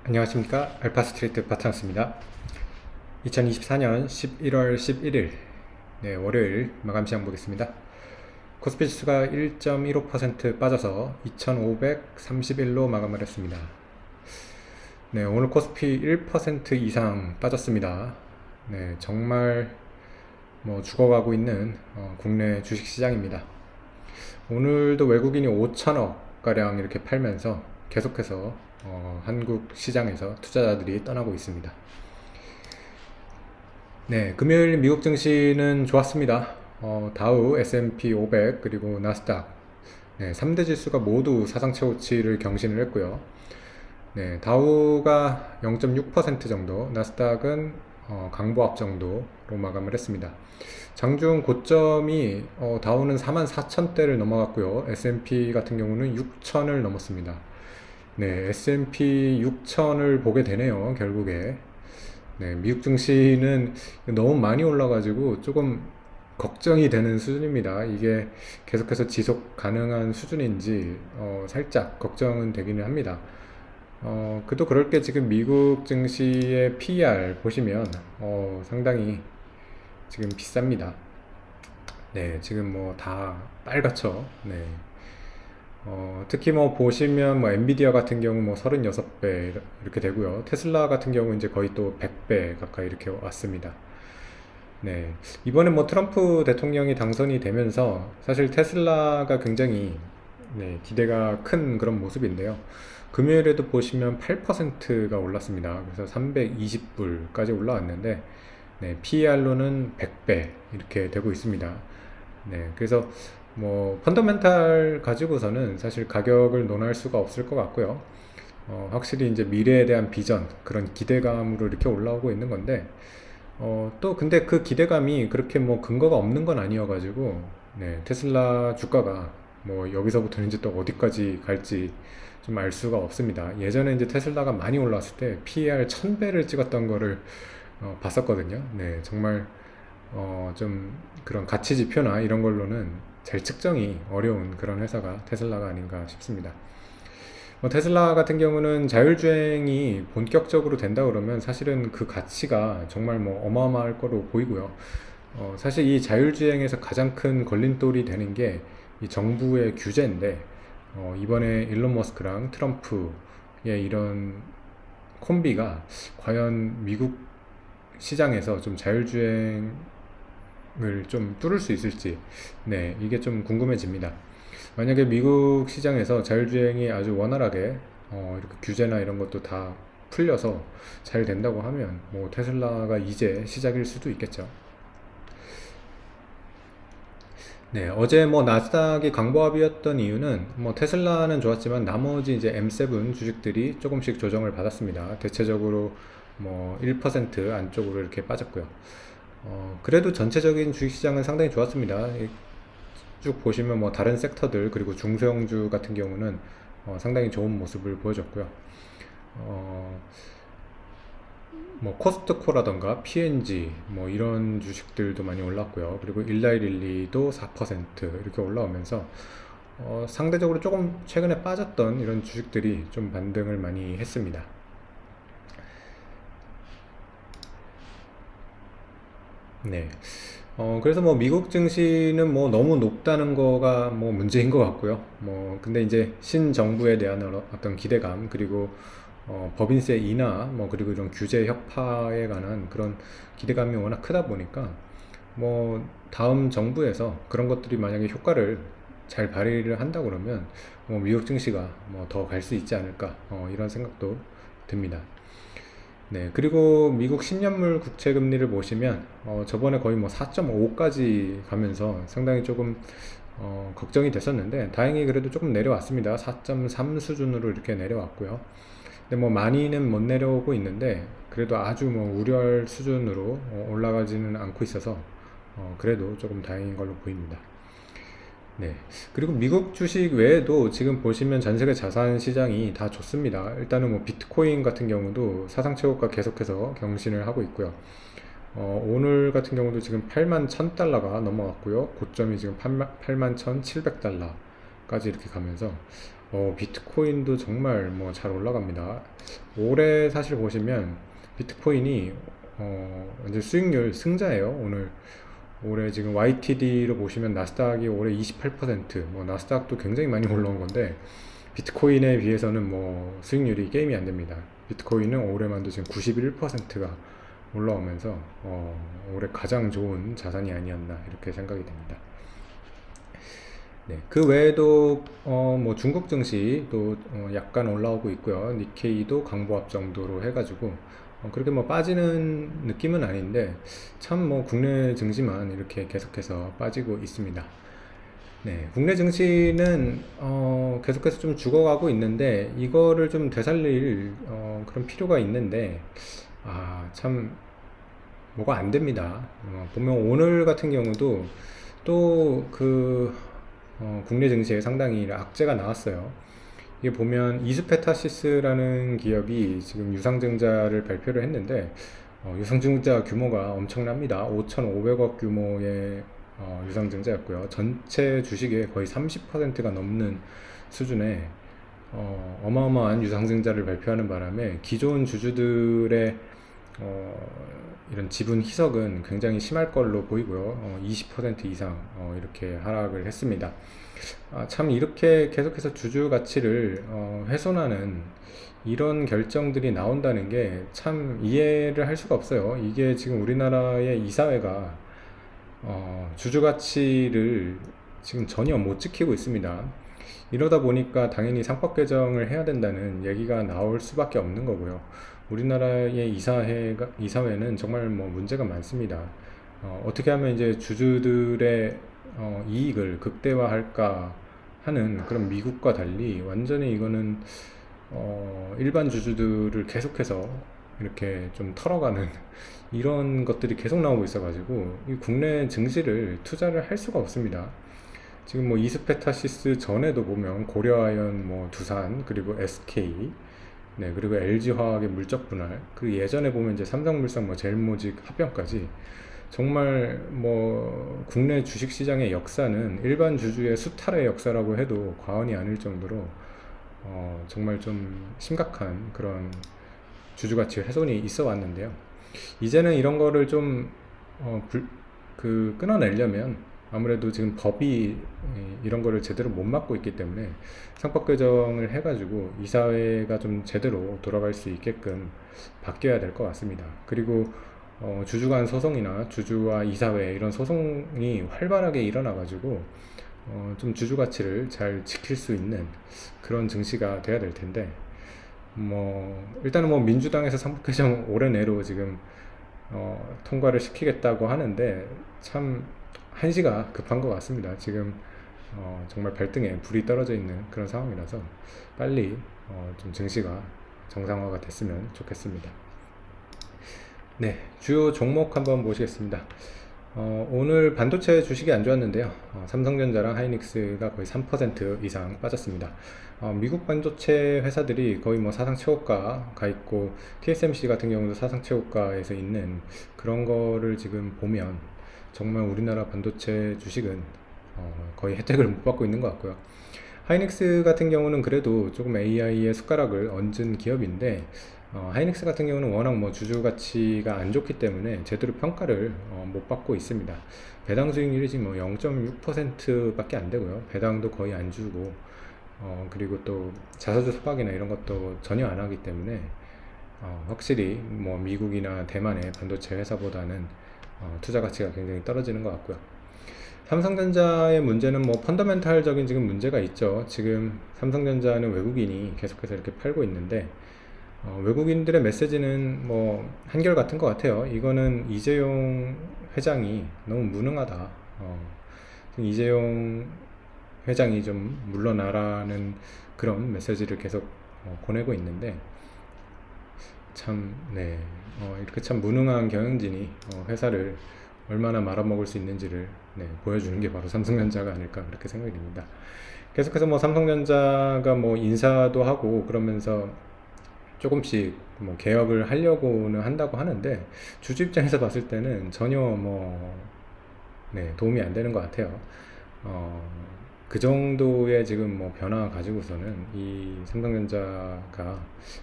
안녕하십니까. 알파스트리트 바트너스입니다. 2024년 11월 11일 월요일 마감 시장 보겠습니다. 코스피 지수가 1.15% 빠져서 2531로 마감을 했습니다. 오늘 코스피 1% 이상 빠졌습니다. 정말 죽어가고 있는 국내 주식시장입니다. 오늘도 외국인이 5천억 가량 이렇게 팔면서 계속해서 한국 시장에서 투자자들이 떠나고 있습니다. 금요일 미국 증시는 좋았습니다. 다우, S&P 500 그리고 나스닥 3대 지수가 모두 사상 최고치를 경신을 했고요. 다우가 0.6% 정도, 나스닥은 강보합 정도로 마감을 했습니다. 장중 고점이 다우는 44,000대를 넘어갔고요. S&P 같은 경우는 6,000을 넘었습니다. S&P 6,000을 보게 되네요, 결국에. 미국 증시는 너무 많이 올라가지고 조금 걱정이 되는 수준입니다. 이게 계속해서 지속 가능한 수준인지 살짝 걱정은 되기는 합니다. 그도 그럴 게 지금 미국 증시의 PER 보시면 상당히 지금 비쌉니다. 지금 다 빨갛죠. 특히 보시면 엔비디아 같은 경우 36배 이렇게 되고요. 테슬라 같은 경우 이제 거의 또 100배 가까이 이렇게 왔습니다. 이번에 트럼프 대통령이 당선이 되면서 사실 테슬라가 굉장히 기대가 큰 그런 모습인데요. 금요일에도 보시면 8%가 올랐습니다. 그래서 320불까지 올라왔는데 PER로는 100배 이렇게 되고 있습니다. 그래서 펀더멘탈 가지고서는 사실 가격을 논할 수가 없을 것 같고요. 확실히 이제 미래에 대한 비전, 그런 기대감으로 이렇게 올라오고 있는 건데, 또 근데 그 기대감이 그렇게 근거가 없는 건 아니어가지고, 테슬라 주가가 여기서부터 이제 또 어디까지 갈지 좀 알 수가 없습니다. 예전에 이제 테슬라가 많이 올랐을 때 PER 1000배를 찍었던 거를 봤었거든요. 정말 좀 그런 가치 지표나 이런 걸로는 잘 측정이 어려운 그런 회사가 테슬라가 아닌가 싶습니다. 테슬라 같은 경우는 자율주행이 본격적으로 된다 그러면 사실은 그 가치가 정말 어마어마할 거로 보이고요. 사실 이 자율주행에서 가장 큰 걸림돌이 되는 게 이 정부의 규제인데, 이번에 일론 머스크랑 트럼프의 이런 콤비가 과연 미국 시장에서 좀 자율주행을 좀 뚫을 수 있을지, 이게 좀 궁금해집니다. 만약에 미국 시장에서 자율주행이 아주 원활하게 이렇게 규제나 이런 것도 다 풀려서 잘 된다고 하면 테슬라가 이제 시작일 수도 있겠죠. 어제 나스닥이 강보합이었던 이유는 테슬라는 좋았지만 나머지 이제 M7 주식들이 조금씩 조정을 받았습니다. 대체적으로 1% 안쪽으로 이렇게 빠졌고요. 그래도 전체적인 주식시장은 상당히 좋았습니다. 쭉 보시면 다른 섹터들 그리고 중소형주 같은 경우는 상당히 좋은 모습을 보여줬고요. 코스트코라던가 P&G 이런 주식들도 많이 올랐고요. 그리고 일라이릴리도 4% 이렇게 올라오면서 상대적으로 조금 최근에 빠졌던 이런 주식들이 좀 반등을 많이 했습니다. 그래서 미국 증시는 너무 높다는 거가 문제인 것 같고요. 근데 이제 신정부에 대한 어떤 기대감, 그리고 법인세 인하, 그리고 이런 규제 혁파에 관한 그런 기대감이 워낙 크다 보니까 다음 정부에서 그런 것들이 만약에 효과를 잘 발휘를 한다 그러면 미국 증시가 더 갈 수 있지 않을까, 이런 생각도 듭니다. 그리고 미국 10년물 국채 금리를 보시면 저번에 거의 4.5까지 가면서 상당히 조금 걱정이 됐었는데, 다행히 그래도 조금 내려왔습니다. 4.3 수준으로 이렇게 내려왔고요. 근데 많이는 못 내려오고 있는데, 그래도 아주 우려할 수준으로 올라가지는 않고 있어서 그래도 조금 다행인 걸로 보입니다. 그리고 미국 주식 외에도 지금 보시면 전 세계 자산 시장이 다 좋습니다. 일단은 비트코인 같은 경우도 사상 최고가 계속해서 경신을 하고 있고요. 오늘 같은 경우도 지금 81,000달러가 넘어갔고요. 고점이 지금 81,700달러까지 이렇게 가면서 비트코인도 정말 뭐 잘 올라갑니다. 올해 사실 보시면 비트코인이 이제 수익률 승자예요. 올해 지금 YTD로 보시면 나스닥이 올해 28%, 뭐 나스닥도 굉장히 많이 올라온 건데 비트코인에 비해서는 뭐 수익률이 게임이 안 됩니다. 비트코인은 올해만도 지금 91%가 올라오면서 올해 가장 좋은 자산이 아니었나 이렇게 생각이 됩니다. 네, 그 외에도 뭐 중국 증시도 약간 올라오고 있고요. 니케이도 강보합 정도로 해가지고 그렇게 뭐 빠지는 느낌은 아닌데 참 뭐 국내 증시만 이렇게 계속해서 빠지고 있습니다. 네, 국내 증시는 계속해서 좀 죽어가고 있는데 이거를 좀 되살릴 그런 필요가 있는데 참 뭐가 안 됩니다. 보면 오늘 같은 경우도 또 국내 증시에 상당히 악재가 나왔어요. 이게 보면 이스페타시스라는 기업이 지금 유상증자를 발표를 했는데 유상증자 규모가 엄청납니다. 5,500억 규모의 유상증자였고요. 전체 주식의 거의 30%가 넘는 수준의 어마어마한 유상증자를 발표하는 바람에 기존 주주들의 이런 지분 희석은 굉장히 심할 걸로 보이고요. 20% 이상 이렇게 하락을 했습니다. 참 이렇게 계속해서 주주 가치를 훼손하는 이런 결정들이 나온다는 게 참 이해를 할 수가 없어요. 이게 지금 우리나라의 이사회가 주주 가치를 지금 전혀 못 지키고 있습니다. 이러다 보니까 당연히 상법 개정을 해야 된다는 얘기가 나올 수밖에 없는 거고요. 우리나라의 이사회는 정말 뭐 문제가 많습니다. 어떻게 하면 이제 주주들의 이익을 극대화할까 하는 그런 미국과 달리 완전히 이거는 일반 주주들을 계속해서 이렇게 좀 털어가는 이런 것들이 계속 나오고 있어가지고 이 국내 증시를 투자를 할 수가 없습니다. 지금 뭐 이스페타시스 전에도 보면 고려아연, 뭐 두산, 그리고 SK, 네, 그리고 LG화학의 물적 분할, 그 예전에 보면 이제 삼성물산, 뭐 제일모직 합병까지 정말 뭐 국내 주식시장의 역사는 일반 주주의 수탈의 역사라고 해도 과언이 아닐 정도로 정말 좀 심각한 그런 주주가치 훼손이 있어 왔는데요. 이제는 이런 거를 좀 끊어내려면 아무래도 지금 법이 이런 거를 제대로 못 막고 있기 때문에 상법 개정을 해가지고 이사회가 좀 제대로 돌아갈 수 있게끔 바뀌어야 될 것 같습니다. 그리고 주주 간 소송이나 주주와 이사회 이런 소송이 활발하게 일어나가지고 좀 주주 가치를 잘 지킬 수 있는 그런 증시가 돼야 될 텐데 뭐 일단은 뭐 민주당에서 상법 개정 올해 내로 지금 통과를 시키겠다고 하는데 참 한시가 급한 것 같습니다. 지금 정말 발등에 불이 떨어져 있는 그런 상황이라서 빨리 좀 증시가 정상화가 됐으면 좋겠습니다. 네, 주요 종목 한번 보시겠습니다. 오늘 반도체 주식이 안 좋았는데요. 삼성전자랑 하이닉스가 거의 3% 이상 빠졌습니다. 미국 반도체 회사들이 거의 뭐 사상 최고가 가 있고 TSMC 같은 경우도 사상 최고가에서 있는 그런 거를 지금 보면 정말 우리나라 반도체 주식은 거의 혜택을 못 받고 있는 것 같고요. 하이닉스 같은 경우는 그래도 조금 AI의 숟가락을 얹은 기업인데 하이닉스 같은 경우는 워낙 뭐 주주 가치가 안 좋기 때문에 제대로 평가를 못 받고 있습니다. 배당 수익률이 지금 뭐 0.6% 밖에 안 되고요. 배당도 거의 안 주고 그리고 또 자사주 소박이나 이런 것도 전혀 안 하기 때문에 확실히 뭐 미국이나 대만의 반도체 회사보다는 투자 가치가 굉장히 떨어지는 것 같고요. 삼성전자의 문제는 뭐 펀더멘탈적인 지금 문제가 있죠. 지금 삼성전자는 외국인이 계속해서 이렇게 팔고 있는데 외국인들의 메시지는 뭐 한결같은 것 같아요. 이거는 이재용 회장이 너무 무능하다. 이재용 회장이 좀 물러나라는 그런 메시지를 계속 보내고 있는데 참, 네, 이렇게 참 무능한 경영진이 회사를 얼마나 말아먹을 수 있는지를 보여주는 게 바로 삼성전자가 아닐까 그렇게 생각이 듭니다. 계속해서 뭐 삼성전자가 뭐 인사도 하고 그러면서 조금씩 뭐 개혁을 하려고는 한다고 하는데 주주 입장에서 봤을 때는 전혀 뭐 도움이 안 되는 것 같아요. 그 정도의 지금 뭐 변화 가지고서는 이 삼성전자가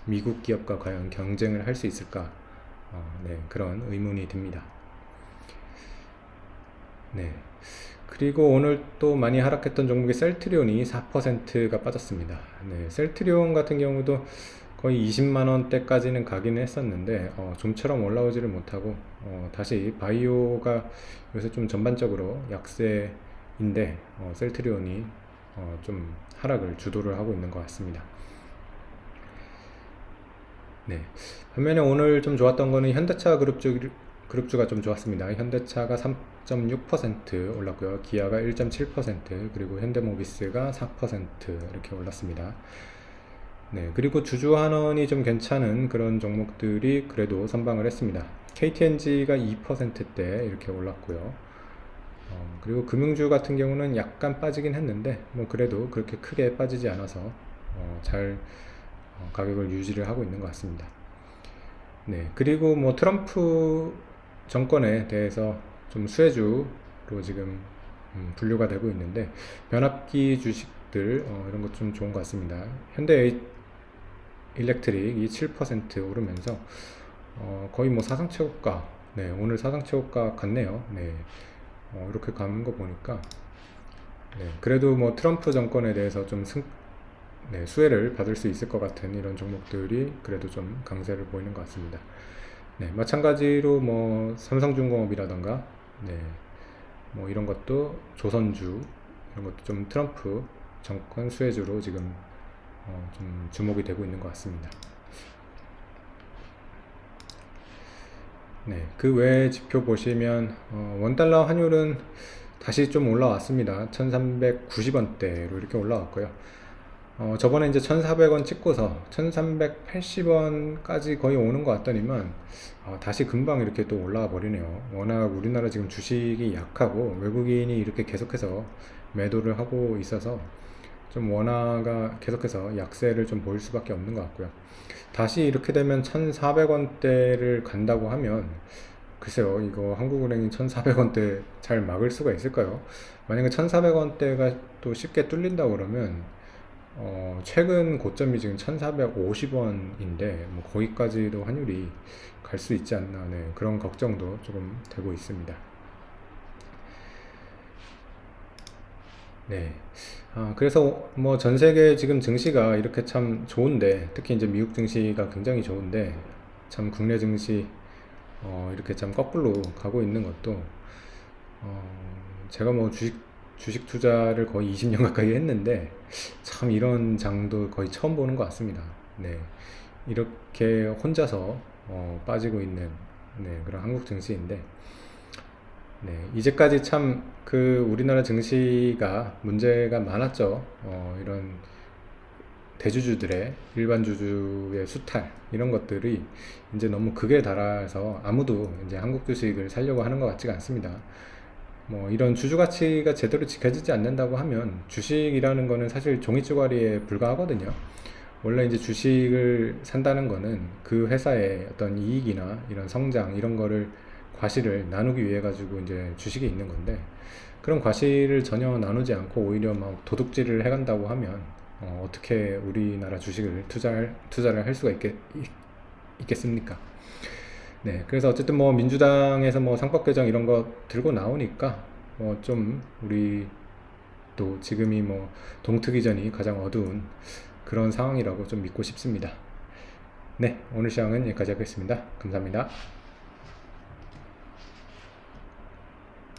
미국 기업과 과연 경쟁을 할 수 있을까? 네, 그런 의문이 듭니다. 네. 그리고 오늘 또 많이 하락했던 종목이 셀트리온이 4%가 빠졌습니다. 네, 셀트리온 같은 경우도 거의 20만 원대까지는 가기는 했었는데 좀처럼 올라오지를 못하고 다시 바이오가 요새 좀 전반적으로 약세인데 셀트리온이 좀 하락을 주도를 하고 있는 것 같습니다. 네. 반면에 오늘 좀 좋았던 거는 현대차 그룹주가 좀 좋았습니다. 현대차가 3.6% 올랐고요. 기아가 1.7%, 그리고 현대모비스가 4% 이렇게 올랐습니다. 네. 그리고 주주환원이 좀 괜찮은 그런 종목들이 그래도 선방을 했습니다. KTNG가 2%대 이렇게 올랐고요. 그리고 금융주 같은 경우는 약간 빠지긴 했는데 뭐 그래도 그렇게 크게 빠지지 않아서 잘 가격을 유지를 하고 있는 것 같습니다. 네, 그리고 뭐 트럼프 정권에 대해서 좀 수혜주로 지금 분류가 되고 있는데 변압기 주식들 이런 것 좀 좋은 것 같습니다. 현대 일렉트릭이 7% 오르면서 거의 뭐 사상 최고가, 네, 오늘 사상 최고가 같네요. 네, 이렇게 가는 거 보니까 네, 그래도 뭐 트럼프 정권에 대해서 좀 네, 수혜를 받을 수 있을 것 같은 이런 종목들이 그래도 좀 강세를 보이는 것 같습니다. 네, 마찬가지로 뭐 삼성중공업이라던가 네, 뭐 이런 것도 조선주 이런 것도 좀 트럼프 정권 수혜주로 지금 좀 주목이 되고 있는 것 같습니다. 네, 그 외에 지표 보시면 원달러 환율은 다시 좀 올라왔습니다. 1390원대로 이렇게 올라왔고요. 저번에 이제 1400원 찍고서 1380원까지 거의 오는 것 같더니만 다시 금방 이렇게 또 올라와 버리네요. 워낙 우리나라 지금 주식이 약하고 외국인이 이렇게 계속해서 매도를 하고 있어서 좀 원화가 계속해서 약세를 좀 보일 수밖에 없는 것 같고요. 다시 이렇게 되면 1400원대를 간다고 하면 글쎄요, 이거 한국은행이 1400원대 잘 막을 수가 있을까요? 만약에 1400원대가 또 쉽게 뚫린다 그러면 최근 고점이 지금 1450원인데 뭐 거기까지도 환율이 갈 수 있지 않나, 네, 그런 걱정도 조금 되고 있습니다. 네. 그래서 뭐 전 세계 지금 증시가 이렇게 참 좋은데, 특히 이제 미국 증시가 굉장히 좋은데, 참 국내 증시 이렇게 참 거꾸로 가고 있는 것도 제가 뭐 주식 투자를 거의 20년 가까이 했는데 참 이런 장도 거의 처음 보는 것 같습니다. 네. 이렇게 혼자서 빠지고 있는 네, 그런 한국 증시인데 네, 이제까지 참 그 우리나라 증시가 문제가 많았죠. 이런 대주주들의 일반 주주의 수탈 이런 것들이 이제 너무 극에 달해서 아무도 이제 한국 주식을 살려고 하는 것 같지가 않습니다. 뭐 이런 주주 가치가 제대로 지켜지지 않는다고 하면 주식이라는 거는 사실 종이 쪼가리에 불과하거든요. 원래 이제 주식을 산다는 거는 그 회사의 어떤 이익이나 이런 성장 이런 거를 과실을 나누기 위해 가지고 이제 주식이 있는 건데 그런 과실을 전혀 나누지 않고 오히려 막 도둑질을 해간다고 하면 떻게 우리나라 주식을 투자를 할 수가 있겠습니까? 네, 그래서 어쨌든 뭐 민주당에서 뭐 상법 개정 이런 거 들고 나오니까 뭐 좀 우리 또 지금이 뭐 동트기 전이 가장 어두운 그런 상황이라고 좀 믿고 싶습니다. 네, 오늘 시황은 여기까지 하겠습니다. 감사합니다.